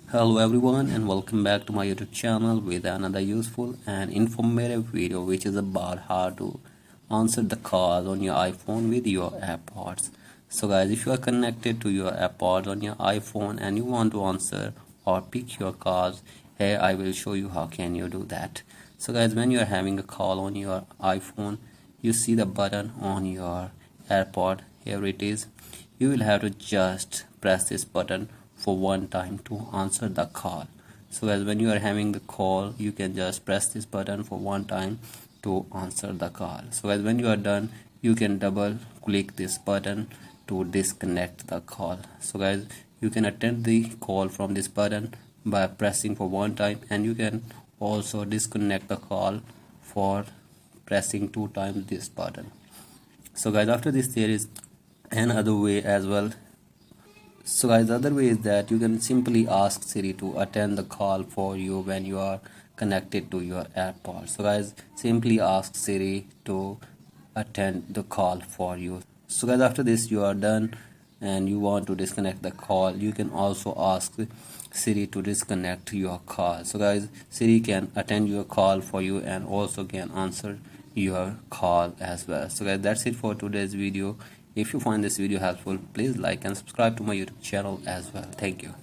Hello everyone and welcome back to my YouTube channel with another useful and informative video which is about how to answer the calls on your iPhone with your AirPods. So guys, if you are connected to your AirPods on your iPhone and you want to answer or pick your calls, here I will show you how can you do that. So guys, when you are having a call on your iPhone, you see the button on your AirPod. Here it is. You will have to just press this button for one time to answer the call. So as when you are having the call, you can just press this button for one time to answer the call. So as when you are done, you can double click this button to disconnect the call. So guys, you can attend the call from this button by pressing for one time, and you can also disconnect the call for pressing two times this button. So guys, after this there is another way as well. So guys, the other way is that you can simply ask Siri to attend the call for you when you are connected to your AirPods. So guys, simply ask Siri to attend the call for you. So guys, after this you are done and you want to disconnect the call, you can also ask Siri to disconnect your call. So guys, Siri can attend your call for you and also can answer your call as well. So guys, that's it for today's video. If you find this video helpful, please like and subscribe to my YouTube channel as well. Thank you.